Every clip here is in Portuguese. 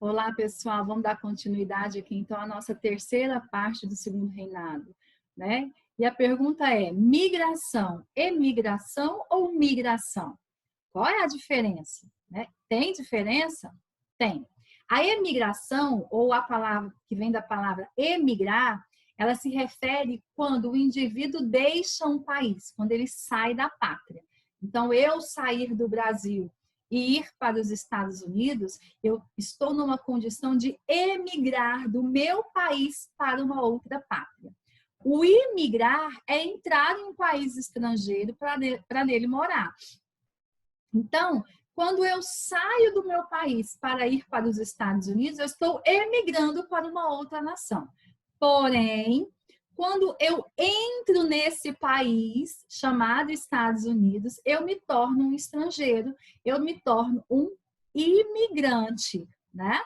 Olá, pessoal. Vamos dar continuidade aqui, então, à nossa terceira parte do segundo reinado, né? E a pergunta é: migração, emigração ou migração? Qual é a diferença, né? Tem diferença? Tem. A emigração, ou a palavra que vem da palavra emigrar, ela se refere quando o indivíduo deixa um país, quando ele sai da pátria. Então, eu sair do Brasil e ir para os Estados Unidos, eu estou numa condição de emigrar do meu país para uma outra pátria. O imigrar é entrar em um país estrangeiro para nele morar. Então, quando eu saio do meu país para ir para os Estados Unidos, eu estou emigrando para uma outra nação. Porém, quando eu entro nesse país chamado Estados Unidos, eu me torno um estrangeiro, eu me torno um imigrante, né?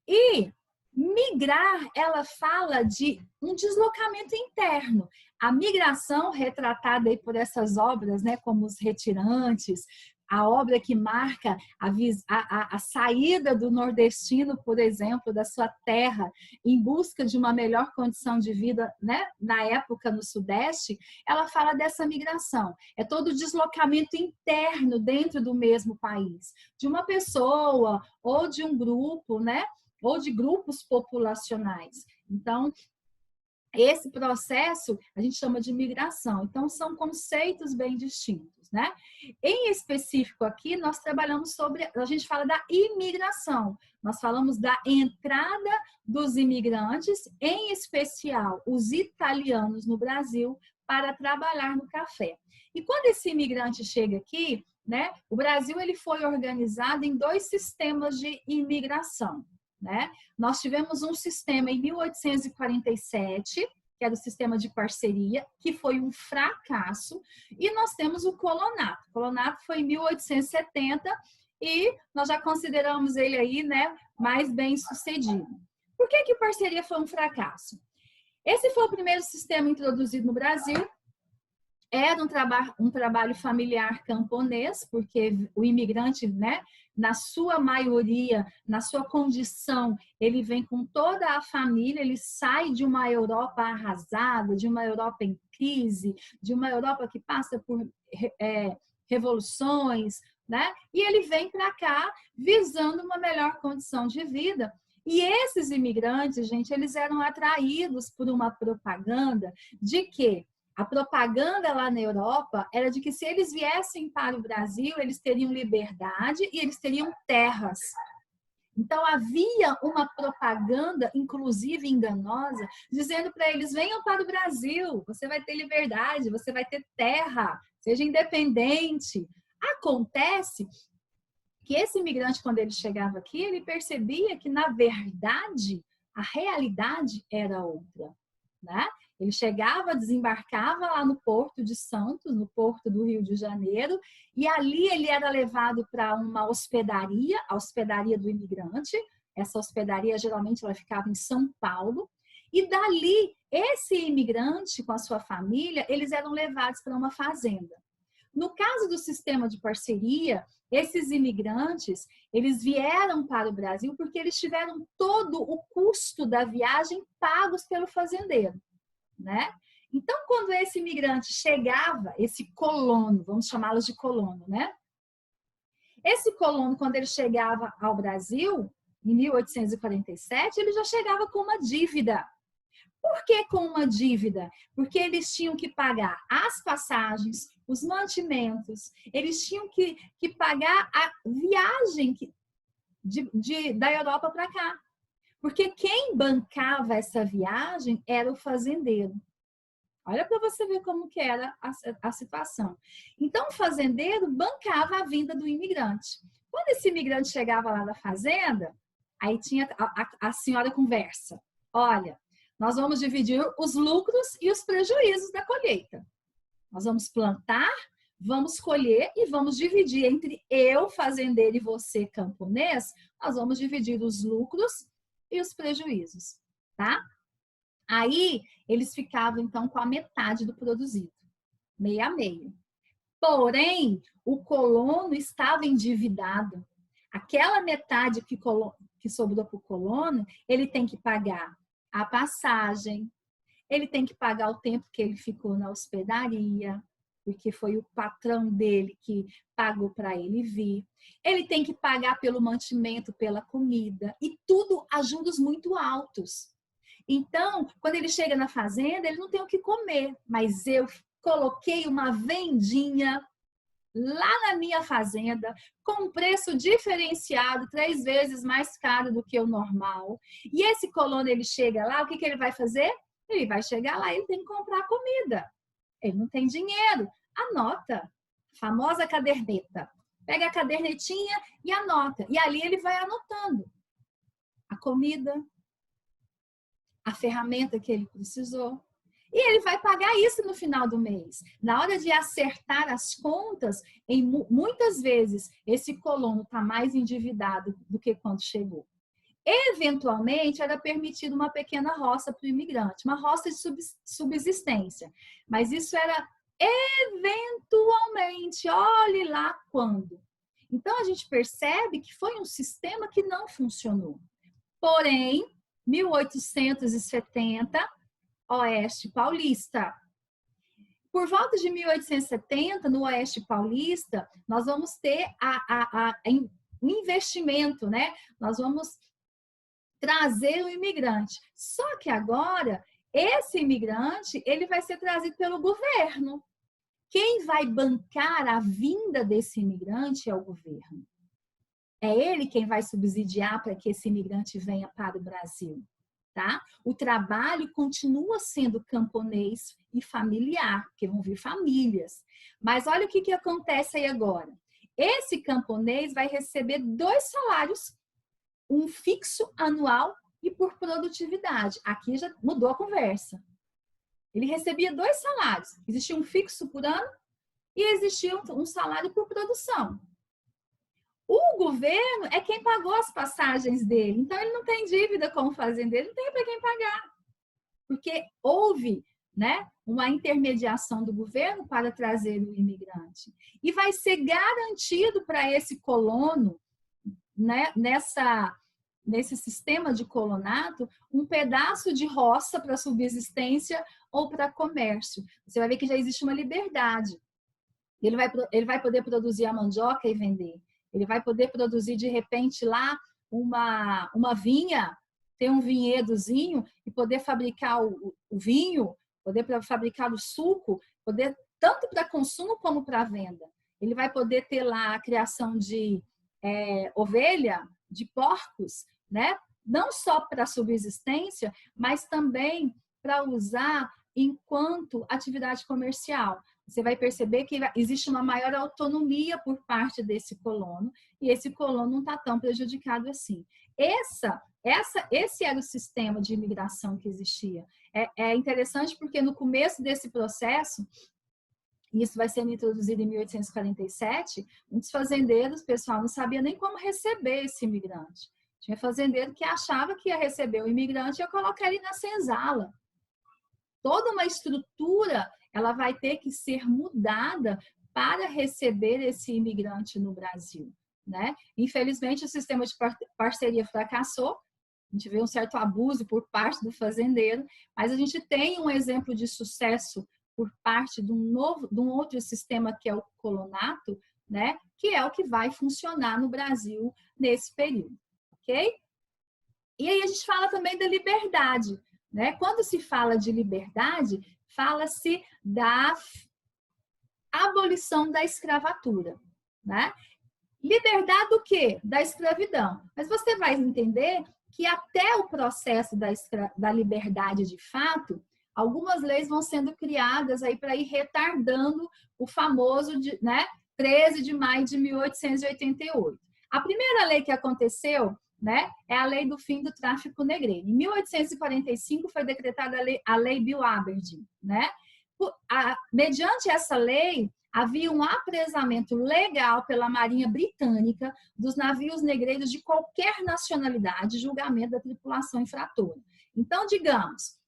E migrar, ela fala de um deslocamento interno. A migração, retratada aí por essas obras, né, como Os Retirantes, a obra que marca a saída do nordestino, por exemplo, da sua terra, em busca de uma melhor condição de vida, né, na época no Sudeste, ela fala dessa migração. É todo o deslocamento interno dentro do mesmo país, de uma pessoa ou de um grupo, né, ou de grupos populacionais. Então, esse processo a gente chama de migração. Então, são conceitos bem distintos, né? Em específico aqui, nós trabalhamos sobre, a gente fala da imigração. Nós falamos da entrada dos imigrantes, em especial os italianos no Brasil, para trabalhar no café. E quando esse imigrante chega aqui, né, o Brasil ele foi organizado em dois sistemas de imigração. Né? Nós tivemos um sistema em 1847, que era o sistema de parceria, que foi um fracasso, e nós temos o colonato. O colonato foi em 1870 e nós já consideramos ele aí, né, mais bem sucedido. Por que que parceria foi um fracasso? Esse foi o primeiro sistema introduzido no Brasil. Era um trabalho familiar camponês, porque o imigrante, né, na sua maioria, na sua condição, ele vem com toda a família, ele sai de uma Europa arrasada, de uma Europa em crise, de uma Europa que passa por revoluções, né? E ele vem para cá visando uma melhor condição de vida. E esses imigrantes, gente, eles eram atraídos por uma propaganda de que a propaganda lá na Europa era de que se eles viessem para o Brasil, eles teriam liberdade e eles teriam terras. Então havia uma propaganda, inclusive enganosa, dizendo para eles: venham para o Brasil, você vai ter liberdade, você vai ter terra, seja independente. Acontece que esse imigrante, quando ele chegava aqui, ele percebia que, na verdade, a realidade era outra, né? Ele chegava, desembarcava lá no Porto de Santos, no Porto do Rio de Janeiro, e ali ele era levado para uma hospedaria, a hospedaria do imigrante. Essa hospedaria, geralmente, ela ficava em São Paulo. E dali, esse imigrante com a sua família, eles eram levados para uma fazenda. No caso do sistema de parceria, esses imigrantes, eles vieram para o Brasil porque eles tiveram todo o custo da viagem pagos pelo fazendeiro, né? Então, quando esse imigrante chegava, esse colono, vamos chamá-los de colono, né? Esse colono, quando ele chegava ao Brasil, em 1847, ele já chegava com uma dívida. Por que com uma dívida? Porque eles tinham que pagar as passagens, os mantimentos, eles tinham que pagar a viagem da Europa para cá. Porque quem bancava essa viagem era o fazendeiro. Olha para você ver como que era a situação. Então, o fazendeiro bancava a vinda do imigrante. Quando esse imigrante chegava lá na fazenda, aí tinha a senhora conversa. Olha, nós vamos dividir os lucros e os prejuízos da colheita. Nós vamos plantar, vamos colher e vamos dividir entre eu, fazendeiro, e você, camponês. Nós vamos dividir os lucros e os prejuízos, tá? Aí, eles ficavam, então, com a metade do produzido, meio a meio. Porém, o colono estava endividado. Aquela metade que que sobrou para o colono, ele tem que pagar a passagem, ele tem que pagar o tempo que ele ficou na hospedaria, porque foi o patrão dele que pagou para ele vir. Ele tem que pagar pelo mantimento, pela comida, e tudo a juros muito altos. Então, quando ele chega na fazenda, ele não tem o que comer, mas eu coloquei uma vendinha lá na minha fazenda, com preço diferenciado, 3 vezes mais caro do que o normal. E esse colono, ele chega lá, o que ele vai fazer? Ele vai chegar lá e ele tem que comprar comida. Ele não tem dinheiro. Anota. Famosa caderneta. Pega a cadernetinha e anota. E ali ele vai anotando a comida, a ferramenta que ele precisou. E ele vai pagar isso no final do mês. Na hora de acertar as contas, muitas vezes esse colono está mais endividado do que quando chegou. Eventualmente, era permitido uma pequena roça para o imigrante, uma roça de subsistência. Mas isso era eventualmente, olhe lá quando. Então, a gente percebe que foi um sistema que não funcionou. Porém, 1870, Oeste Paulista. Por volta de 1870, no Oeste Paulista, nós vamos ter um investimento, né? Nós vamos trazer o imigrante. Só que agora, esse imigrante, ele vai ser trazido pelo governo. Quem vai bancar a vinda desse imigrante é o governo. É ele quem vai subsidiar para que esse imigrante venha para o Brasil. Tá? O trabalho continua sendo camponês e familiar, porque vão vir famílias. Mas olha o que acontece aí agora. Esse camponês vai receber 2 salários, um fixo anual e por produtividade. Aqui já mudou a conversa. Ele recebia 2 salários. Existia um fixo por ano e existia um salário por produção. O governo é quem pagou as passagens dele. Então, ele não tem dívida com o fazendeiro, não tem para quem pagar. Porque houve, né, uma intermediação do governo para trazer o imigrante. E vai ser garantido para esse colono, né, nesse sistema de colonato, um pedaço de roça para subsistência ou para comércio. Você vai ver que já existe uma liberdade. Ele vai poder produzir a mandioca e vender. Ele vai poder produzir, de repente, lá uma vinha, ter um vinhedozinho e poder fabricar o vinho, poder fabricar o suco, poder tanto para consumo como para venda. Ele vai poder ter lá a criação de ovelha, de porcos, né? Não só para subsistência, mas também para usar enquanto atividade comercial. Você vai perceber que existe uma maior autonomia por parte desse colono e esse colono não está tão prejudicado assim. Esse era o sistema de imigração que existia. É interessante porque no começo desse processo, e isso vai sendo introduzido em 1847, muitos fazendeiros, pessoal, não sabia nem como receber esse imigrante. Tinha fazendeiro que achava que ia receber o imigrante e ia colocar ele na senzala. Toda uma estrutura, ela vai ter que ser mudada para receber esse imigrante no Brasil, né? Infelizmente, o sistema de parceria fracassou. A gente vê um certo abuso por parte do fazendeiro, mas a gente tem um exemplo de sucesso por parte de um outro sistema que é o colonato, né? Que é o que vai funcionar no Brasil nesse período, ok? E aí a gente fala também da liberdade, né? Quando se fala de liberdade, fala-se da abolição da escravatura, né? Liberdade do quê? Da escravidão. Mas você vai entender que até o processo da liberdade de fato, algumas leis vão sendo criadas aí para ir retardando o famoso, né, 13 de maio de 1888. A primeira lei que aconteceu, né, é a lei do fim do tráfico negreiro. Em 1845 foi decretada a lei Bill Aberdeen, né? Mediante essa lei, havia um apresamento legal pela Marinha Britânica dos navios negreiros de qualquer nacionalidade, julgamento da tripulação infratora. Então, digamos,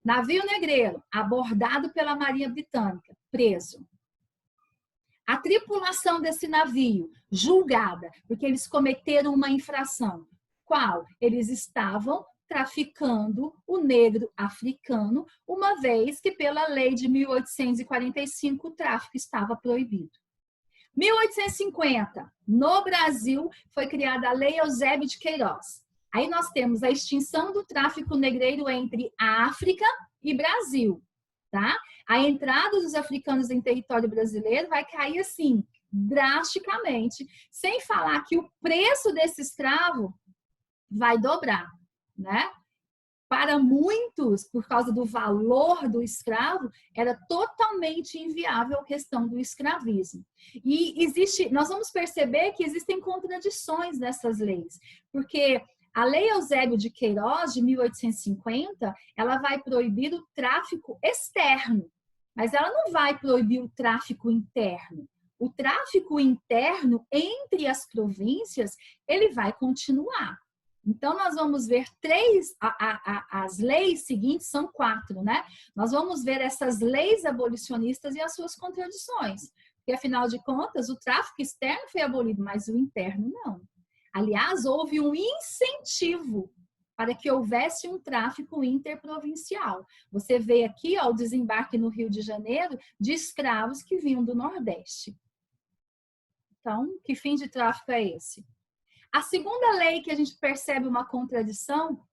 navio negreiro abordado pela Marinha Britânica, preso. A tripulação desse navio, julgada, porque eles cometeram uma infração, Qual? Eles estavam traficando o negro africano, uma vez que pela lei de 1845 o tráfico estava proibido. 1850, no Brasil, foi criada a Lei Eusébio de Queiroz. Aí nós temos a extinção do tráfico negreiro entre África e Brasil, tá? A entrada dos africanos em território brasileiro vai cair assim, drasticamente, sem falar que o preço desse escravo vai dobrar, né? Para muitos, por causa do valor do escravo, era totalmente inviável a questão do escravismo. E nós vamos perceber que existem contradições nessas leis, porque a Lei Eusébio de Queiroz, de 1850, ela vai proibir o tráfico externo, mas ela não vai proibir o tráfico interno. O tráfico interno entre as províncias, ele vai continuar. Então, nós vamos ver as leis seguintes são 4, né? Nós vamos ver essas leis abolicionistas e as suas contradições. Porque, afinal de contas, o tráfico externo foi abolido, mas o interno não. Aliás, houve um incentivo para que houvesse um tráfico interprovincial. Você vê aqui ó, o desembarque no Rio de Janeiro de escravos que vinham do Nordeste. Então, que fim de tráfico é esse? A segunda lei que a gente percebe uma contradição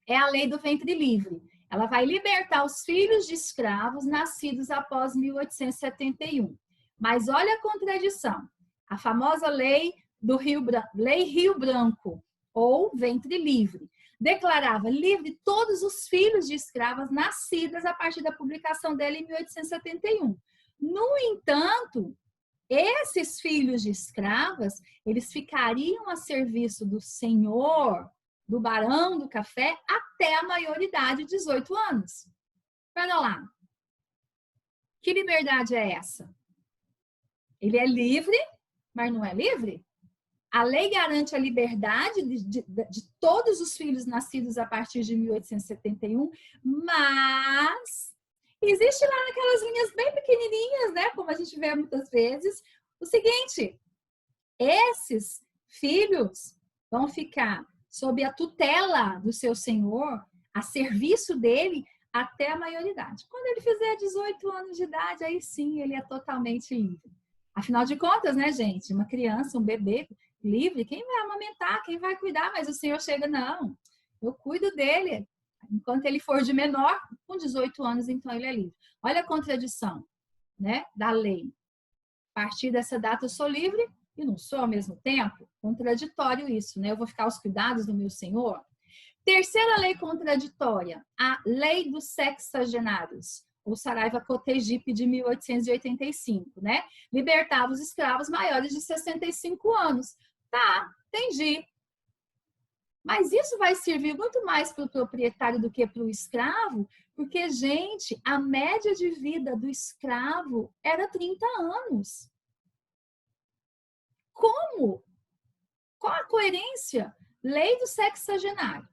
é a lei do ventre livre. Ela vai libertar os filhos de escravos nascidos após 1871. Mas olha a contradição. A famosa lei do Lei Rio Branco, ou ventre livre, declarava livre todos os filhos de escravas nascidas a partir da publicação dela em 1871. No entanto, esses filhos de escravas, eles ficariam a serviço do senhor, do barão do café, até a maioridade de 18 anos. Espera lá. Que liberdade é essa? Ele é livre, mas não é livre? A lei garante a liberdade de todos os filhos nascidos a partir de 1871, mas existe lá naquelas linhas bem pequenininhas, né? Como a gente vê muitas vezes, o seguinte: esses filhos vão ficar sob a tutela do seu senhor, a serviço dele, até a maioridade. Quando ele fizer 18 anos de idade, aí sim ele é totalmente livre. Afinal de contas, né, gente? Uma criança, um bebê livre, quem vai amamentar, quem vai cuidar? Mas o senhor chega, não, eu cuido dele. Enquanto ele for de menor, com 18 anos, então ele é livre. Olha a contradição, né, da lei. A partir dessa data eu sou livre e não sou ao mesmo tempo? Contraditório isso, né? Eu vou ficar aos cuidados do meu senhor? Terceira lei contraditória, a Lei dos Sexagenários, ou Saraiva-Cotegipe de 1885, né? Libertava os escravos maiores de 65 anos. Tá, entendi. Mas isso vai servir muito mais para o proprietário do que para o escravo, porque, gente, a média de vida do escravo era 30 anos. Como? Qual a coerência? Lei do sexagenário.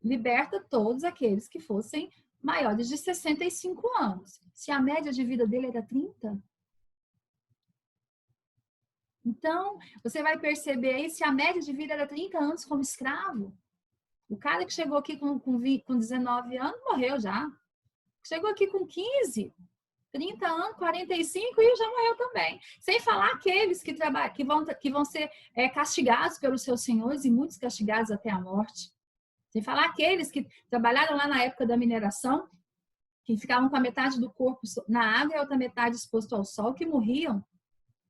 Liberta todos aqueles que fossem maiores de 65 anos. Se a média de vida dele era 30, então, você vai perceber aí, se a média de vida era 30 anos como escravo, o cara que chegou aqui com 19 anos morreu já. Chegou aqui com 15, 30 anos, 45 e já morreu também. Sem falar aqueles que vão ser castigados pelos seus senhores e muitos castigados até a morte. Sem falar aqueles que trabalharam lá na época da mineração, que ficavam com a metade do corpo na água e a outra metade exposto ao sol, que morriam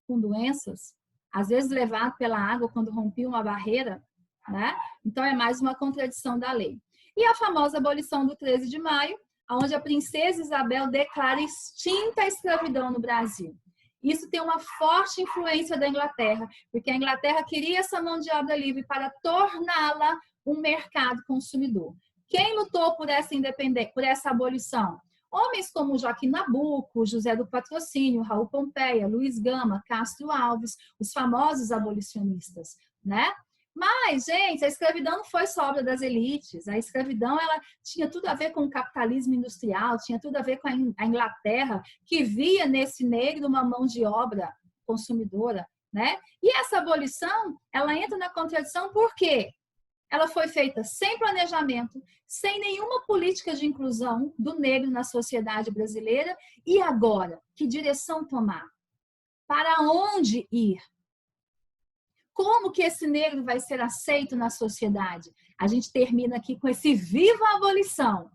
com doenças, às vezes levado pela água quando rompiam uma barreira, né? Então é mais uma contradição da lei. E a famosa abolição do 13 de maio, onde a princesa Isabel declara extinta a escravidão no Brasil. Isso tem uma forte influência da Inglaterra, porque a Inglaterra queria essa mão de obra livre para torná-la um mercado consumidor. Quem lutou por essa independência, por essa abolição? Homens como Joaquim Nabuco, José do Patrocínio, Raul Pompeia, Luiz Gama, Castro Alves, os famosos abolicionistas, né? Mas, gente, a escravidão não foi só obra das elites. A escravidão, ela tinha tudo a ver com o capitalismo industrial, tinha tudo a ver com a Inglaterra, que via nesse negro uma mão de obra consumidora, né? E essa abolição, ela entra na contradição por quê? ela foi feita sem planejamento, sem nenhuma política de inclusão do negro na sociedade brasileira. E agora, que direção tomar? Para onde ir? Como que esse negro vai ser aceito na sociedade? A gente termina aqui com esse viva a abolição.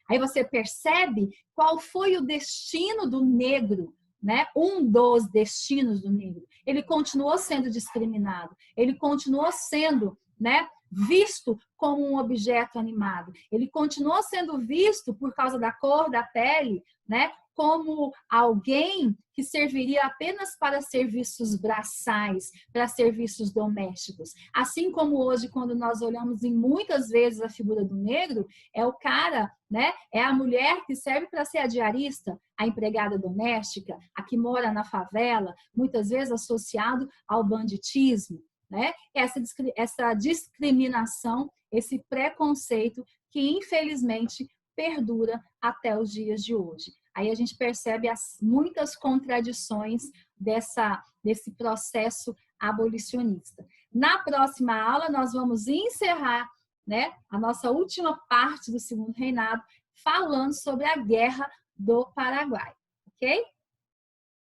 Aí você percebe qual foi o destino do negro, né? Um dos destinos do negro. Ele continuou sendo discriminado, ele continuou sendo, né, visto como um objeto animado. Ele continuou sendo visto por causa da cor da pele, né, como alguém que serviria apenas para serviços braçais, para serviços domésticos. Assim como hoje, quando nós olhamos em muitas vezes a figura do negro, é o cara, né? É a mulher que serve para ser a diarista, a empregada doméstica, a que mora na favela, muitas vezes associado ao banditismo, né? Essa discriminação, esse preconceito que infelizmente perdura até os dias de hoje. Aí a gente percebe muitas contradições desse processo abolicionista. Na próxima aula, nós vamos encerrar, né, a nossa última parte do Segundo Reinado, falando sobre a Guerra do Paraguai, ok?